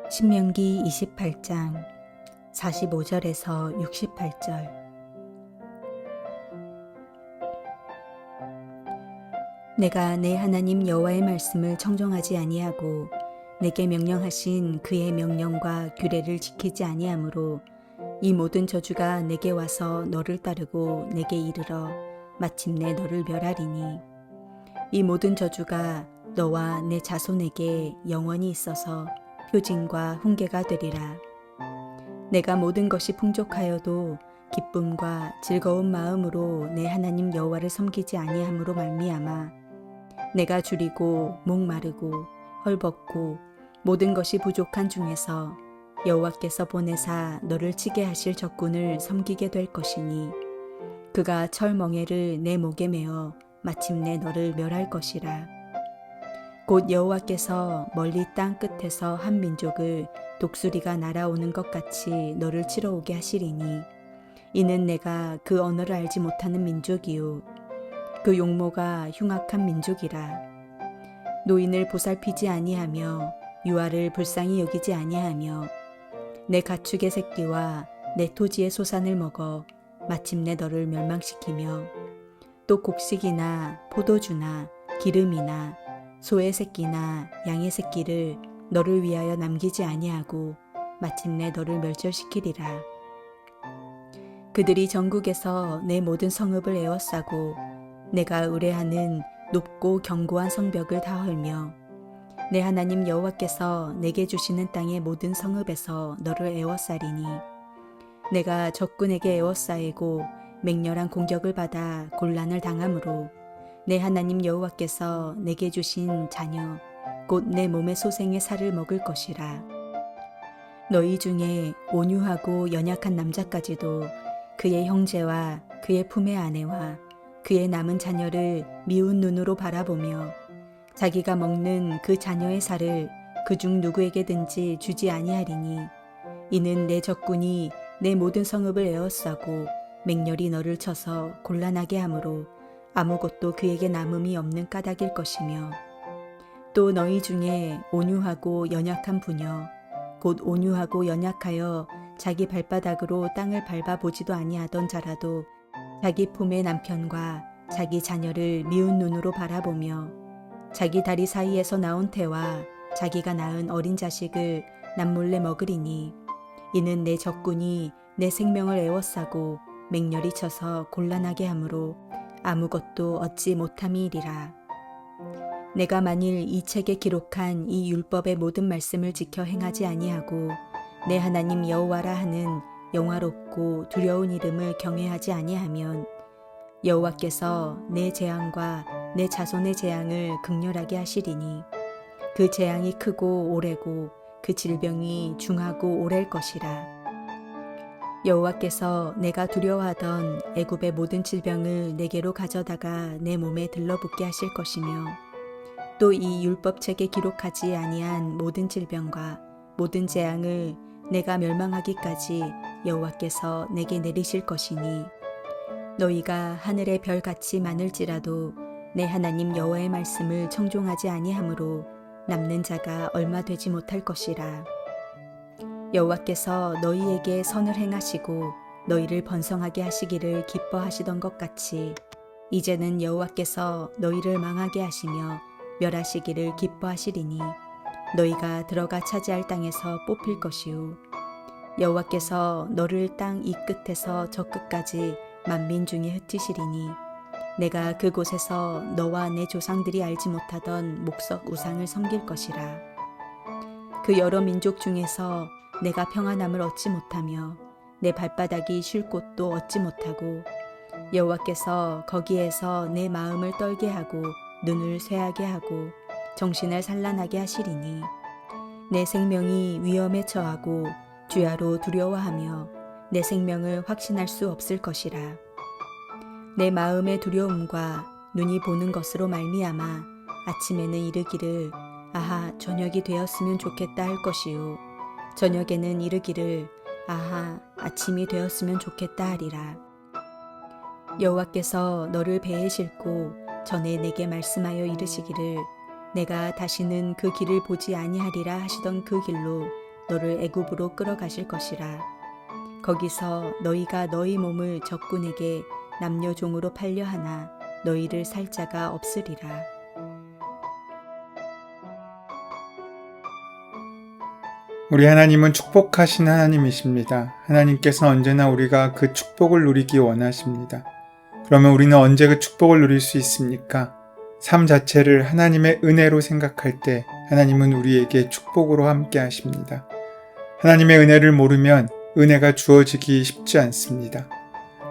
신명기 28장 45절에서 68절. 내가 내 하나님 여호와의 말씀을 청종하지 아니하고 내게 명령하신 그의 명령과 규례를 지키지 아니하므로 이 모든 저주가 내게 와서 너를 따르고 내게 이르러 마침내 너를 멸하리니, 이 모든 저주가 너와 내 자손에게 영원히 있어서 표징과 훈계가 되리라. 내가 모든 것이 풍족하여도 기쁨과 즐거운 마음으로 내 하나님 여호와를 섬기지 아니함으로 말미암아 내가 줄이고 목마르고 헐벗고 모든 것이 부족한 중에서 여호와께서 보내사 너를 치게 하실 적군을 섬기게 될 것이니, 그가 철멍에를 내 목에 메어 마침내 너를 멸할 것이라. 곧 여호와께서 멀리 땅 끝에서 한 민족을 독수리가 날아오는 것 같이 너를 치러 오게 하시리니, 이는 내가 그 언어를 알지 못하는 민족이요 그 용모가 흉악한 민족이라. 노인을 보살피지 아니하며 유아를 불쌍히 여기지 아니하며 내 가축의 새끼와 내 토지의 소산을 먹어 마침내 너를 멸망시키며, 또 곡식이나 포도주나 기름이나 소의 새끼나 양의 새끼를 너를 위하여 남기지 아니하고 마침내 너를 멸절시키리라. 그들이 전국에서 내 모든 성읍을 에워싸고 내가 의뢰하는 높고 견고한 성벽을 다 헐며, 내 하나님 여호와께서 내게 주시는 땅의 모든 성읍에서 너를 에워싸리니, 내가 적군에게 에워싸이고 맹렬한 공격을 받아 곤란을 당함으로 내 하나님 여호와께서 내게 주신 자녀 곧 내 몸의 소생의 살을 먹을 것이라. 너희 중에 온유하고 연약한 남자까지도 그의 형제와 그의 품의 아내와 그의 남은 자녀를 미운 눈으로 바라보며 자기가 먹는 그 자녀의 살을 그중 누구에게든지 주지 아니하리니, 이는 내 적군이 내 모든 성읍을 에워싸고 맹렬히 너를 쳐서 곤란하게 하므로 아무것도 그에게 남음이 없는 까닭일 것이며, 또 너희 중에 온유하고 연약한 부녀 곧 온유하고 연약하여 자기 발바닥으로 땅을 밟아보지도 아니하던 자라도 자기 품의 남편과 자기 자녀를 미운 눈으로 바라보며 자기 다리 사이에서 나온 태와 자기가 낳은 어린 자식을 남몰래 먹으리니, 이는 내 적군이 내 생명을 에워싸고 맹렬히 쳐서 곤란하게 하므로 아무것도 얻지 못함이리라. 내가 만일 이 책에 기록한 이 율법의 모든 말씀을 지켜 행하지 아니하고 내 하나님 여호와라 하는 영화롭고 두려운 이름을 경외하지 아니하면, 여호와께서 내 재앙과 내 자손의 재앙을 극렬하게 하시리니, 그 재앙이 크고 오래고 그 질병이 중하고 오래일 것이라. 여호와께서 내가 두려워하던 애굽의 모든 질병을 내게로 가져다가 내 몸에 들러붙게 하실 것이며, 또 이 율법책에 기록하지 아니한 모든 질병과 모든 재앙을 내가 멸망하기까지 여호와께서 내게 내리실 것이니, 너희가 하늘의 별같이 많을지라도 내 하나님 여호와의 말씀을 청종하지 아니하므로 남는 자가 얼마 되지 못할 것이라. 여호와께서 너희에게 선을 행하시고 너희를 번성하게 하시기를 기뻐하시던 것 같이 이제는 여호와께서 너희를 망하게 하시며 멸하시기를 기뻐하시리니, 너희가 들어가 차지할 땅에서 뽑힐 것이요 여호와께서 너를 땅 이 끝에서 저 끝까지 만민 중에 흩으시리니, 내가 그곳에서 너와 내 조상들이 알지 못하던 목석 우상을 섬길 것이라. 그 여러 민족 중에서 내가 평안함을 얻지 못하며 내 발바닥이 쉴 곳도 얻지 못하고, 여호와께서 거기에서 내 마음을 떨게 하고 눈을 쇠하게 하고 정신을 산란하게 하시리니, 내 생명이 위험에 처하고 주야로 두려워하며 내 생명을 확신할 수 없을 것이라. 내 마음의 두려움과 눈이 보는 것으로 말미암아 아침에는 이르기를 아하 저녁이 되었으면 좋겠다 할 것이요 저녁에는 이르기를 아하 아침이 되었으면 좋겠다 하리라. 여호와께서 너를 배에 싣고 전에 내게 말씀하여 이르시기를 내가 다시는 그 길을 보지 아니하리라 하시던 그 길로 너를 애굽으로 끌어가실 것이라. 거기서 너희가 너희 몸을 적군에게 남녀종으로 팔려 하나 너희를 살 자가 없으리라. 우리 하나님은 축복하신 하나님이십니다. 하나님께서 언제나 우리가 그 축복을 누리기 원하십니다. 그러면 우리는 언제 그 축복을 누릴 수 있습니까? 삶 자체를 하나님의 은혜로 생각할 때 하나님은 우리에게 축복으로 함께 하십니다. 하나님의 은혜를 모르면 은혜가 주어지기 쉽지 않습니다.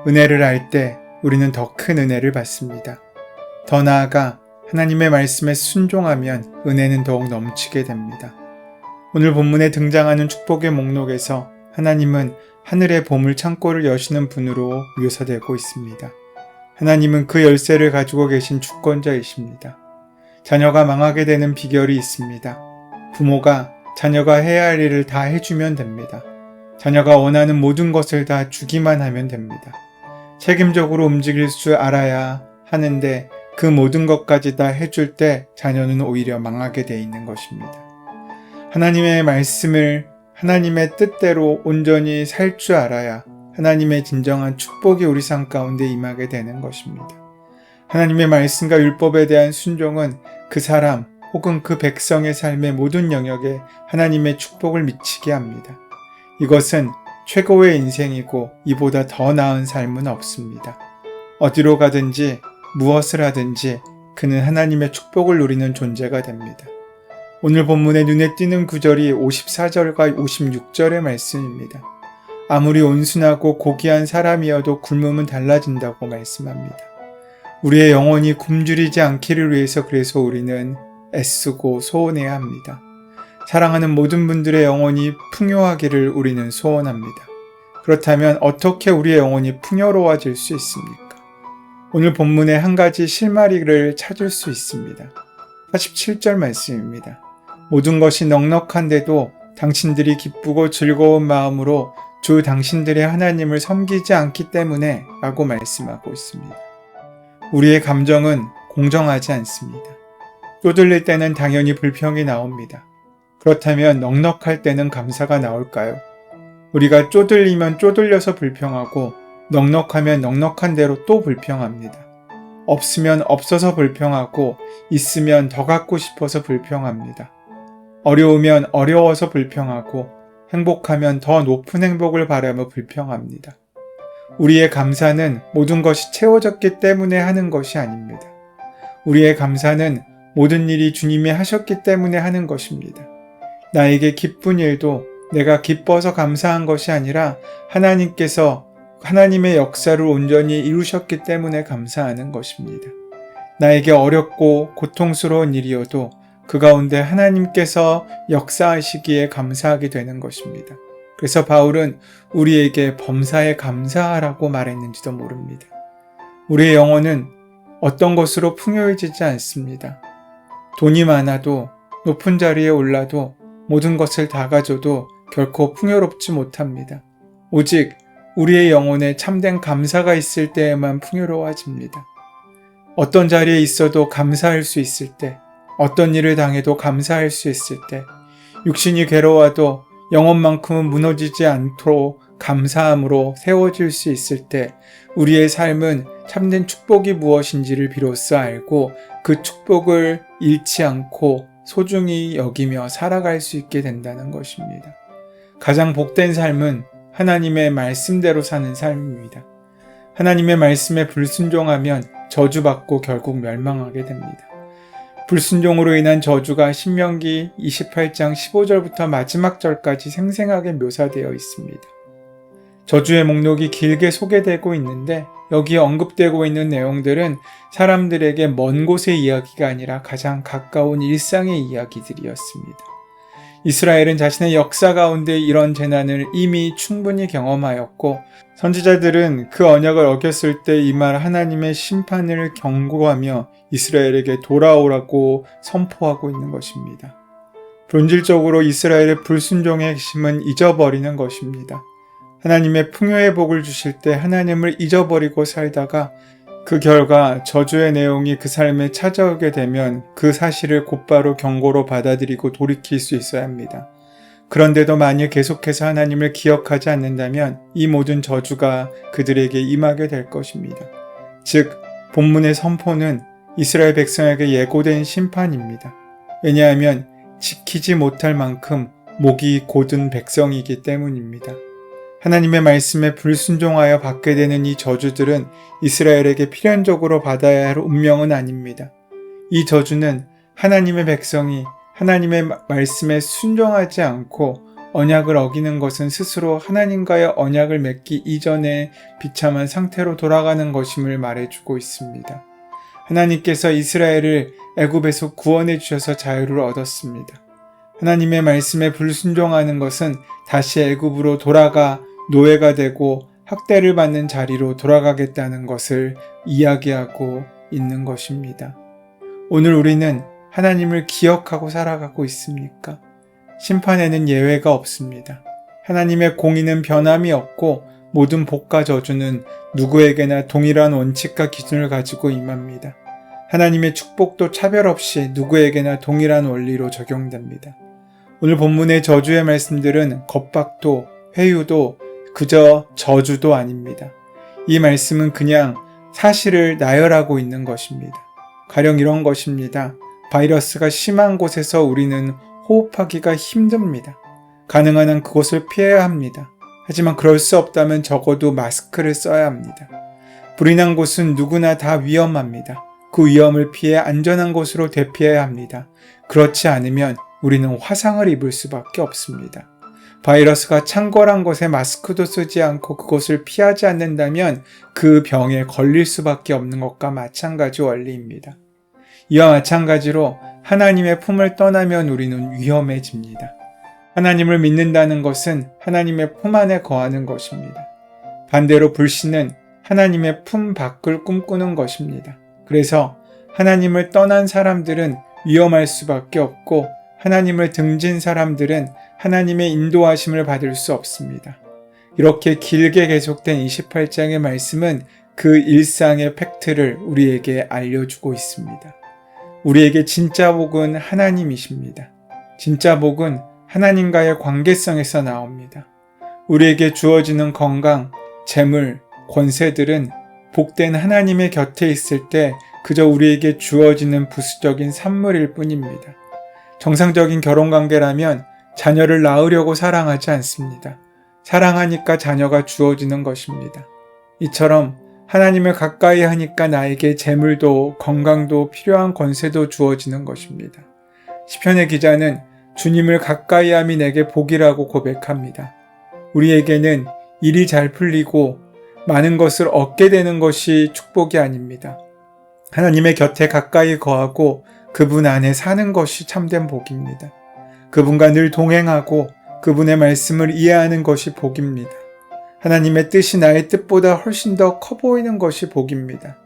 은혜를 알 때 우리는 더 큰 은혜를 받습니다. 더 나아가 하나님의 말씀에 순종하면 은혜는 더욱 넘치게 됩니다. 오늘 본문에 등장하는 축복의 목록에서 하나님은 하늘의 보물 창고를 여시는 분으로 묘사되고 있습니다. 하나님은 그 열쇠를 가지고 계신 주권자이십니다. 자녀가 망하게 되는 비결이 있습니다. 부모가 자녀가 해야 할 일을 다 해주면 됩니다. 자녀가 원하는 모든 것을 다 주기만 하면 됩니다. 책임적으로 움직일 줄 알아야 하는데 그 모든 것까지 다 해줄 때 자녀는 오히려 망하게 돼 있는 것입니다. 하나님의 말씀을 하나님의 뜻대로 온전히 살 줄 알아야 하나님의 진정한 축복이 우리 삶 가운데 임하게 되는 것입니다. 하나님의 말씀과 율법에 대한 순종은 그 사람 혹은 그 백성의 삶의 모든 영역에 하나님의 축복을 미치게 합니다. 이것은 최고의 인생이고 이보다 더 나은 삶은 없습니다. 어디로 가든지 무엇을 하든지 그는 하나님의 축복을 누리는 존재가 됩니다. 오늘 본문에 눈에 띄는 구절이 54절과 56절의 말씀입니다. 아무리 온순하고 고귀한 사람이어도 굶으면 달라진다고 말씀합니다. 우리의 영혼이 굶주리지 않기를 위해서 그래서 우리는 애쓰고 소원해야 합니다. 사랑하는 모든 분들의 영혼이 풍요하기를 우리는 소원합니다. 그렇다면 어떻게 우리의 영혼이 풍요로워질 수 있습니까? 오늘 본문에 한 가지 실마리를 찾을 수 있습니다. 47절 말씀입니다. 모든 것이 넉넉한데도 당신들이 기쁘고 즐거운 마음으로 주 당신들의 하나님을 섬기지 않기 때문에 라고 말씀하고 있습니다. 우리의 감정은 공정하지 않습니다. 쪼들릴 때는 당연히 불평이 나옵니다. 그렇다면 넉넉할 때는 감사가 나올까요? 우리가 쪼들리면 쪼들려서 불평하고 넉넉하면 넉넉한 대로 또 불평합니다. 없으면 없어서 불평하고 있으면 더 갖고 싶어서 불평합니다. 어려우면 어려워서 불평하고 행복하면 더 높은 행복을 바라며 불평합니다. 우리의 감사는 모든 것이 채워졌기 때문에 하는 것이 아닙니다. 우리의 감사는 모든 일이 주님이 하셨기 때문에 하는 것입니다. 나에게 기쁜 일도 내가 기뻐서 감사한 것이 아니라 하나님께서 하나님의 역사를 온전히 이루셨기 때문에 감사하는 것입니다. 나에게 어렵고 고통스러운 일이어도 그 가운데 하나님께서 역사하시기에 감사하게 되는 것입니다. 그래서 바울은 우리에게 범사에 감사하라고 말했는지도 모릅니다. 우리의 영혼은 어떤 것으로 풍요해지지 않습니다. 돈이 많아도 높은 자리에 올라도 모든 것을 다 가져도 결코 풍요롭지 못합니다. 오직 우리의 영혼에 참된 감사가 있을 때에만 풍요로워집니다. 어떤 자리에 있어도 감사할 수 있을 때, 어떤 일을 당해도 감사할 수 있을 때, 육신이 괴로워도 영혼만큼은 무너지지 않도록 감사함으로 세워질 수 있을 때 우리의 삶은 참된 축복이 무엇인지를 비로소 알고 그 축복을 잃지 않고 소중히 여기며 살아갈 수 있게 된다는 것입니다. 가장 복된 삶은 하나님의 말씀대로 사는 삶입니다. 하나님의 말씀에 불순종하면 저주받고 결국 멸망하게 됩니다. 불순종으로 인한 저주가 신명기 28장 15절부터 마지막 절까지 생생하게 묘사되어 있습니다. 저주의 목록이 길게 소개되고 있는데 여기에 언급되고 있는 내용들은 사람들에게 먼 곳의 이야기가 아니라 가장 가까운 일상의 이야기들이었습니다. 이스라엘은 자신의 역사 가운데 이런 재난을 이미 충분히 경험하였고 선지자들은 그 언약을 어겼을 때 임할 하나님의 심판을 경고하며 이스라엘에게 돌아오라고 선포하고 있는 것입니다. 본질적으로 이스라엘의 불순종의 핵심은 잊어버리는 것입니다. 하나님의 풍요의 복을 주실 때 하나님을 잊어버리고 살다가 그 결과 저주의 내용이 그 삶에 찾아오게 되면 그 사실을 곧바로 경고로 받아들이고 돌이킬 수 있어야 합니다. 그런데도 만일 계속해서 하나님을 기억하지 않는다면 이 모든 저주가 그들에게 임하게 될 것입니다. 즉, 본문의 선포는 이스라엘 백성에게 예고된 심판입니다. 왜냐하면 지키지 못할 만큼 목이 곧은 백성이기 때문입니다. 하나님의 말씀에 불순종하여 받게 되는 이 저주들은 이스라엘에게 필연적으로 받아야 할 운명은 아닙니다. 이 저주는 하나님의 백성이 하나님의 말씀에 순종하지 않고 언약을 어기는 것은 스스로 하나님과의 언약을 맺기 이전에 비참한 상태로 돌아가는 것임을 말해주고 있습니다. 하나님께서 이스라엘을 애굽에서 구원해 주셔서 자유를 얻었습니다. 하나님의 말씀에 불순종하는 것은 다시 애굽으로 돌아가 노예가 되고 학대를 받는 자리로 돌아가겠다는 것을 이야기하고 있는 것입니다. 오늘 우리는 하나님을 기억하고 살아가고 있습니까? 심판에는 예외가 없습니다. 하나님의 공의는 변함이 없고 모든 복과 저주는 누구에게나 동일한 원칙과 기준을 가지고 임합니다. 하나님의 축복도 차별 없이 누구에게나 동일한 원리로 적용됩니다. 오늘 본문의 저주의 말씀들은 겁박도 회유도 그저 저주도 아닙니다. 이 말씀은 그냥 사실을 나열하고 있는 것입니다. 가령 이런 것입니다. 바이러스가 심한 곳에서 우리는 호흡하기가 힘듭니다. 가능한 한 그곳을 피해야 합니다. 하지만 그럴 수 없다면 적어도 마스크를 써야 합니다. 불이 난 곳은 누구나 다 위험합니다. 그 위험을 피해 안전한 곳으로 대피해야 합니다. 그렇지 않으면 우리는 화상을 입을 수밖에 없습니다. 바이러스가 창궐한 곳에 마스크도 쓰지 않고 그곳을 피하지 않는다면 그 병에 걸릴 수밖에 없는 것과 마찬가지 원리입니다. 이와 마찬가지로 하나님의 품을 떠나면 우리는 위험해집니다. 하나님을 믿는다는 것은 하나님의 품 안에 거하는 것입니다. 반대로 불신은 하나님의 품 밖을 꿈꾸는 것입니다. 그래서 하나님을 떠난 사람들은 위험할 수밖에 없고 하나님을 등진 사람들은 하나님의 인도하심을 받을 수 없습니다. 이렇게 길게 계속된 28장의 말씀은 그 일상의 팩트를 우리에게 알려주고 있습니다. 우리에게 진짜 복은 하나님이십니다. 진짜 복은 하나님과의 관계성에서 나옵니다. 우리에게 주어지는 건강, 재물, 권세들은 복된 하나님의 곁에 있을 때 그저 우리에게 주어지는 부수적인 산물일 뿐입니다. 정상적인 결혼관계라면 자녀를 낳으려고 사랑하지 않습니다. 사랑하니까 자녀가 주어지는 것입니다. 이처럼 하나님을 가까이 하니까 나에게 재물도 건강도 필요한 권세도 주어지는 것입니다. 시편의 기자는 주님을 가까이 함이 내게 복이라고 고백합니다. 우리에게는 일이 잘 풀리고 많은 것을 얻게 되는 것이 축복이 아닙니다. 하나님의 곁에 가까이 거하고 그분 안에 사는 것이 참된 복입니다. 그분과 늘 동행하고 그분의 말씀을 이해하는 것이 복입니다. 하나님의 뜻이 나의 뜻보다 훨씬 더 커 보이는 것이 복입니다.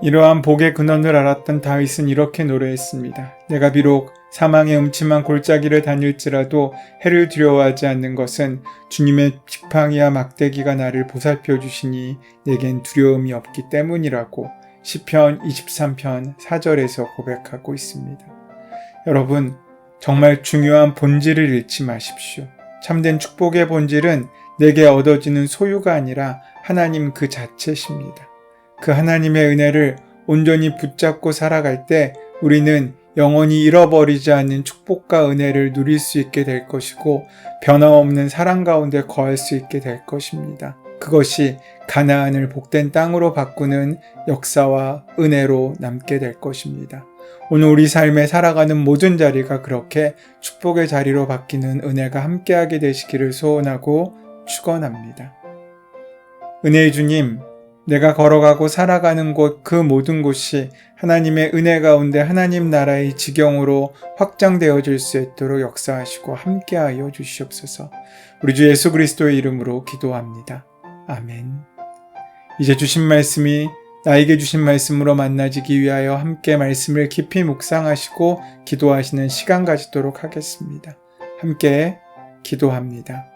이러한 복의 근원을 알았던 다윗은 이렇게 노래했습니다. 내가 비록 사망의 음침한 골짜기를 다닐지라도 해를 두려워하지 않는 것은 주님의 지팡이와 막대기가 나를 보살펴 주시니 내겐 두려움이 없기 때문이라고 시편 23편 4절에서 고백하고 있습니다. 여러분, 정말 중요한 본질을 잃지 마십시오. 참된 축복의 본질은 내게 얻어지는 소유가 아니라 하나님 그 자체십니다. 그 하나님의 은혜를 온전히 붙잡고 살아갈 때 우리는 영원히 잃어버리지 않는 축복과 은혜를 누릴 수 있게 될 것이고 변함없는 사랑 가운데 거할 수 있게 될 것입니다. 그것이 가나안을 복된 땅으로 바꾸는 역사와 은혜로 남게 될 것입니다. 오늘 우리 삶에 살아가는 모든 자리가 그렇게 축복의 자리로 바뀌는 은혜가 함께하게 되시기를 소원하고 축원합니다. 은혜의 주님, 내가 걸어가고 살아가는 곳 그 모든 곳이 하나님의 은혜 가운데 하나님 나라의 지경으로 확장되어질 수 있도록 역사하시고 함께하여 주시옵소서. 우리 주 예수 그리스도의 이름으로 기도합니다. 아멘. 이제 주신 말씀이 나에게 주신 말씀으로 만나지기 위하여 함께 말씀을 깊이 묵상하시고 기도하시는 시간 가지도록 하겠습니다. 함께 기도합니다.